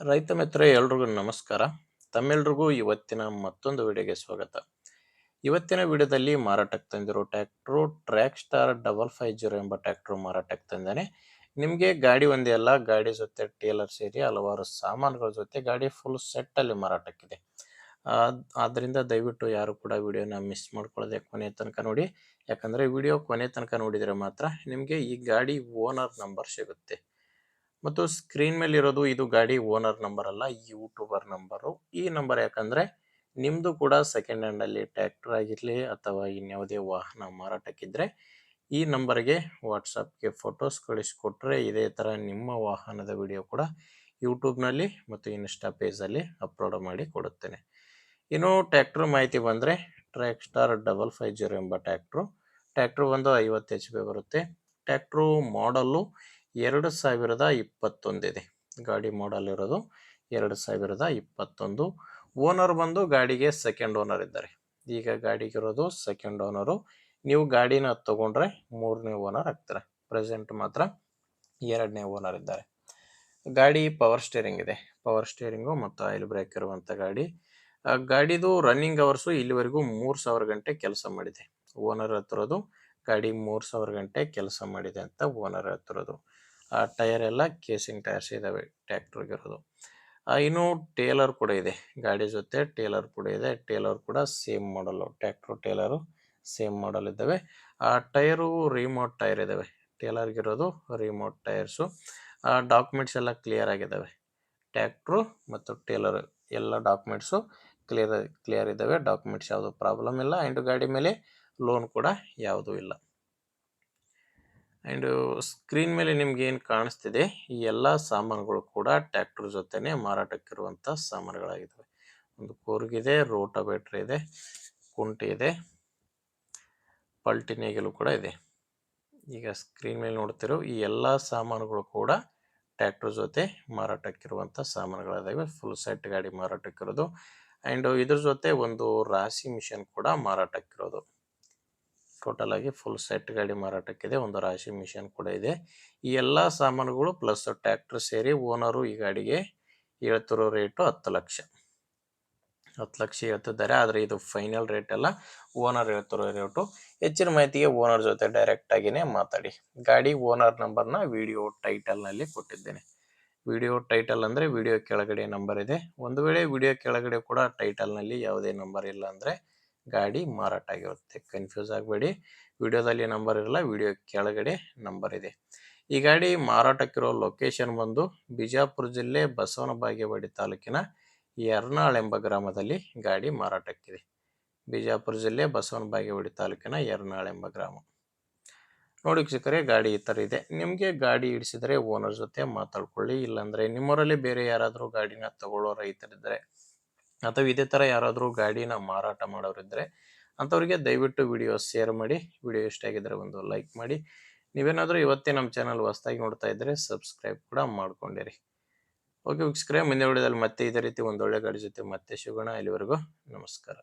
ರೈತ ಮಿತ್ರ ಎಲ್ರಿಗೂ ನಮಸ್ಕಾರ. ತಮ್ಮೆಲ್ರಿಗೂ ಇವತ್ತಿನ ಮತ್ತೊಂದು ವಿಡಿಯೋಗೆ ಸ್ವಾಗತ. ಇವತ್ತಿನ ವಿಡಿಯೋದಲ್ಲಿ ಮಾರಾಟಕ್ಕೆ ತಂದಿರೋ ಟ್ರ್ಯಾಕ್ಟರು ಟ್ರ್ಯಾಕ್ ಸ್ಟಾರ್ 550 ಎಂಬ ಟ್ರ್ಯಾಕ್ಟರ್ ಮಾರಾಟಕ್ಕೆ ತಂದಾನೆ. ನಿಮಗೆ ಗಾಡಿ ಒಂದೇ ಅಲ್ಲ, ಗಾಡಿ ಜೊತೆ ಟೇಲರ್ ಸೇರಿ ಹಲವಾರು ಸಾಮಾನುಗಳ ಜೊತೆ ಗಾಡಿ ಫುಲ್ ಸೆಟ್ ಅಲ್ಲಿ ಮಾರಾಟಕ್ಕಿದೆ. ಆದ್ದರಿಂದ ದಯವಿಟ್ಟು ಯಾರು ಕೂಡ ವಿಡಿಯೋನ ಮಿಸ್ ಮಾಡ್ಕೊಳ್ಳದೆ ಕೊನೆ ತನಕ ನೋಡಿ. ಯಾಕಂದ್ರೆ ವಿಡಿಯೋ ಕೊನೆ ತನಕ ನೋಡಿದರೆ ಮಾತ್ರ ನಿಮಗೆ ಈ ಗಾಡಿ ಓನರ್ ನಂಬರ್ ಸಿಗುತ್ತೆ. ಮತ್ತು ಸ್ಕ್ರೀನ್ ಮೇಲೆ ಇರೋದು ಇದು ಗಾಡಿ ಓನರ್ ನಂಬರ್ ಅಲ್ಲ, ಯೂಟ್ಯೂಬರ್ ನಂಬರು. ಈ ನಂಬರ್ ಯಾಕಂದ್ರೆ ನಿಮ್ದು ಕೂಡ ಸೆಕೆಂಡ್ ಹ್ಯಾಂಡ್ ಅಲ್ಲಿ ಟ್ರ್ಯಾಕ್ಟರ್ ಆಗಿರ್ಲಿ ಅಥವಾ ಇನ್ಯಾವುದೇ ವಾಹನ ಮಾರಾಟಕ್ಕಿದ್ರೆ ಈ ನಂಬರ್ಗೆ ವಾಟ್ಸಪ್ಗೆ ಫೋಟೋಸ್ ಕಳಿಸ್ಕೊಟ್ರೆ ಇದೇ ತರ ನಿಮ್ಮ ವಾಹನದ ವಿಡಿಯೋ ಕೂಡ ಯೂಟ್ಯೂಬ್ನಲ್ಲಿ ಮತ್ತು ಇನ್ಸ್ಟಾ ಪೇಜಲ್ಲಿ ಅಪ್ಲೋಡ್ ಮಾಡಿ ಕೊಡುತ್ತೇನೆ. ಇನ್ನು ಟ್ರ್ಯಾಕ್ಟರ್ ಮಾಹಿತಿ ಬಂದರೆ ಟ್ರ್ಯಾಕ್ ಸ್ಟಾರ್ 550 ಎಂಬ ಟ್ರ್ಯಾಕ್ಟರ್ ಒಂದು 50 HP ಬರುತ್ತೆ. ಟ್ರ್ಯಾಕ್ಟ್ರು ಮಾಡಲ್ಲು 2021 ಇದೆ. ಗಾಡಿ ಮಾಡಲ್ ಇರೋದು 2021. ಓನರ್ ಬಂದು ಗಾಡಿಗೆ ಸೆಕೆಂಡ್ ಓನರ್ ಇದ್ದಾರೆ. ಈಗ ಗಾಡಿಗಿರೋದು ಸೆಕೆಂಡ್ ಓನರು. ನೀವು ಗಾಡಿನ ತಗೊಂಡ್ರೆ 3ನೇ ಓನರ್ ಆಗ್ತಾರೆ. ಪ್ರೆಸೆಂಟ್ ಮಾತ್ರ 2ನೇ ಓನರ್ ಇದ್ದಾರೆ. ಗಾಡಿ ಪವರ್ ಸ್ಟೇರಿಂಗ್ ಇದೆ. ಪವರ್ ಸ್ಟೇರಿಂಗು ಮತ್ತು ಆಯಿಲ್ ಬ್ರೇಕ್ ಇರುವಂಥ ಗಾಡಿ. ಗಾಡಿದು ರನ್ನಿಂಗ್ ಅವರ್ಸು ಇಲ್ಲಿವರೆಗೂ 3000 ಗಂಟೆ ಕೆಲಸ ಮಾಡಿದೆ. ಓನರ್ ಹತ್ತಿರೋದು ಗಾಡಿ 3000 ಗಂಟೆ ಕೆಲಸ ಮಾಡಿದೆ ಅಂತ ಓನರ್ ಹತ್ತಿರೋದು. ಟೈರ್ ಎಲ್ಲ ಕೇಸಿಂಗ್ ಟೈರ್ಸ್ ಇದಾವೆ ಟ್ರ್ಯಾಕ್ಟರ್ಗಿರೋದು. ಇನ್ನು ಟೇಲರ್ ಕೂಡ ಇದೆ ಗಾಡಿ ಜೊತೆ. ಟೇಲರ್ ಕೂಡ ಇದೆ. ಟೇಲರ್ ಕೂಡ ಸೇಮ್ ಮಾಡಲು, ಟ್ರ್ಯಾಕ್ಟರ್ ಟೇಲರು ಸೇಮ್ ಮಾಡಲ್ ಇದ್ದಾವೆ. ಟೈರು ರಿಮೋಟ್ ಟೈರ್ ಇದ್ದಾವೆ. ಟೇಲರ್ಗಿರೋದು ರಿಮೋಟ್ ಟೈರ್ಸು. ಡಾಕ್ಯುಮೆಂಟ್ಸ್ ಎಲ್ಲ ಕ್ಲಿಯರ್ ಆಗಿದ್ದಾವೆ. ಟ್ರ್ಯಾಕ್ಟ್ರು ಮತ್ತು ಟೇಲರ್ ಎಲ್ಲ ಡಾಕ್ಯುಮೆಂಟ್ಸು ಕ್ಲಿಯರ್ ಇದ್ದಾವೆ. ಡಾಕ್ಯುಮೆಂಟ್ಸ್ ಯಾವುದು ಪ್ರಾಬ್ಲಮ್ ಇಲ್ಲ. ಆ್ಯಂಡ್ ಗಾಡಿ ಮೇಲೆ ಲೋನ್ ಕೂಡ ಯಾವುದೂ ಇಲ್ಲ. ಆ್ಯಂಡ್ ಸ್ಕ್ರೀನ್ ಮೇಲೆ ನಿಮ್ಗೆ ಏನು ಕಾಣಿಸ್ತಿದೆ ಈ ಎಲ್ಲ ಸಾಮಾನುಗಳು ಕೂಡ ಟ್ರ್ಯಾಕ್ಟರ್ ಜೊತೆನೆ ಮಾರಾಟಕ್ಕಿರುವಂಥ ಸಾಮಾನುಗಳಾಗಿದ್ದಾವೆ. ಒಂದು ಕೂರ್ಗಿದೆ, ರೋಟಾವೇಟರ್ ಇದೆ, ಕುಂಟಿ ಇದೆ, ಪಲ್ಟಿ ನೇಗಿಲು ಕೂಡ ಇದೆ. ಈಗ ಸ್ಕ್ರೀನ್ ಮೇಲೆ ನೋಡ್ತಿರೋ ಈ ಎಲ್ಲ ಸಾಮಾನುಗಳು ಕೂಡ ಟ್ರ್ಯಾಕ್ಟರ್ ಜೊತೆ ಮಾರಾಟಕ್ಕಿರುವಂಥ ಸಾಮಾನುಗಳಿದ್ದಾವೆ. ಫುಲ್ ಸೆಟ್ ಗಾಡಿ ಮಾರಾಟಕ್ಕಿರೋದು. ಆ್ಯಂಡ್ ಇದ್ರ ಜೊತೆ ಒಂದು ರಾಶಿ ಮಿಷನ್ ಕೂಡ ಮಾರಾಟಕ್ಕಿರೋದು. ಟೋಟಲ್ ಆಗಿ ಫುಲ್ ಸೆಟ್ ಗಾಡಿ ಮಾರಾಟಕ್ಕಿದೆ. ಒಂದು ರಾಶಿ ಮಿಷನ್ ಕೂಡ ಇದೆ. ಈ ಎಲ್ಲ ಸಾಮಾನುಗಳು ಪ್ಲಸ್ ಟ್ರ್ಯಾಕ್ಟರ್ ಸೇರಿ ಓನರು ಈ ಗಾಡಿಗೆ ಹೇಳ್ತಿರೋ ರೇಟು 10 ಲಕ್ಷ ಹೇಳ್ತಿದ್ದಾರೆ. ಆದರೆ ಇದು ಫೈನಲ್ ರೇಟ್ ಅಲ್ಲ, ಓನರ್ ಹೇಳ್ತಿರೋ ರೇಟು. ಹೆಚ್ಚಿನ ಮಾಹಿತಿಗೆ ಓನರ್ ಜೊತೆ ಡೈರೆಕ್ಟ್ ಆಗಿನೇ ಮಾತಾಡಿ. ಗಾಡಿ ಓನರ್ ನಂಬರ್ನ ವಿಡಿಯೋ ಟೈಟಲ್ನಲ್ಲಿ ಕೊಟ್ಟಿದ್ದೇನೆ. ವಿಡಿಯೋ ಟೈಟಲ್ ಅಂದರೆ ವಿಡಿಯೋ ಕೆಳಗಡೆ ನಂಬರ್ ಇದೆ. ಒಂದು ವೇಳೆ ವಿಡಿಯೋ ಕೆಳಗಡೆ ಕೂಡ ಟೈಟಲ್ನಲ್ಲಿ ಯಾವುದೇ ನಂಬರ್ ಇಲ್ಲ ಅಂದರೆ ಗಾಡಿ ಮಾರಾಟ ಆಗಿರುತ್ತೆ. ಕನ್ಫ್ಯೂಸ್ ಆಗಬೇಡಿ. ವಿಡಿಯೋದಲ್ಲಿ ನಂಬರ್ ಇರಲ್ಲ, ವಿಡಿಯೋ ಕೆಳಗಡೆ ನಂಬರ್ ಇದೆ. ಈ ಗಾಡಿ ಮಾರಾಟಕ್ಕಿರೋ ಲೊಕೇಶನ್ ಬಂದು ಬಿಜಾಪುರ ಜಿಲ್ಲೆ ಬಸವನ ಬಾಗೇವಾಡಿ ತಾಲೂಕಿನ ಯರ್ನಾಳ್ ಎಂಬ ಗ್ರಾಮದಲ್ಲಿ ಗಾಡಿ ಮಾರಾಟಕ್ಕಿದೆ. ಬಿಜಾಪುರ ಜಿಲ್ಲೆ ಬಸವನ ಬಾಗೇವಾಡಿ ತಾಲೂಕಿನ ಯರ್ನಾಳ್ ಎಂಬ ಗ್ರಾಮ. ನೋಡಿ ವೀಕ್ಷಕರೇ, ಗಾಡಿ ಈ ಥರ ಇದೆ. ನಿಮಗೆ ಗಾಡಿ ಹಿಡಿಸಿದ್ರೆ ಓನರ್ ಜೊತೆ ಮಾತಾಡ್ಕೊಳ್ಳಿ. ಇಲ್ಲಾಂದರೆ ನಿಮ್ಮವರಲ್ಲಿ ಬೇರೆ ಯಾರಾದರೂ ಗಾಡಿನ ತಗೊಳ್ಳೋ ರೈತರಿದ್ದರೆ ಅಥವಾ ಇದೇ ಥರ ಯಾರಾದರೂ ಗಾಡಿನ ಮಾರಾಟ ಮಾಡೋರಿದ್ದರೆ ಅಂಥವ್ರಿಗೆ ದಯವಿಟ್ಟು ವಿಡಿಯೋ ಶೇರ್ ಮಾಡಿ. ವಿಡಿಯೋ ಇಷ್ಟ ಆಗಿದ್ದರೆ ಒಂದು ಲೈಕ್ ಮಾಡಿ. ನೀವೇನಾದರೂ ಇವತ್ತೇ ನಮ್ಮ ಚಾನಲ್ ಹೊಸದಾಗಿ ನೋಡ್ತಾ ಇದ್ದರೆ ಸಬ್ಸ್ಕ್ರೈಬ್ ಕೂಡ ಮಾಡ್ಕೊಂಡಿರಿ. ಓಕೆ ವೀಕ್ಷಕರೇ, ಮುಂದೆ ವಿಡಿಯೋದಲ್ಲಿ ಮತ್ತೆ ಇದೇ ರೀತಿ ಒಂದೊಳ್ಳೆ ಗಾಡಿ ಜೊತೆ ಮತ್ತೆ ಸಿಗೋಣ. ಇಲ್ಲಿವರೆಗೂ ನಮಸ್ಕಾರ.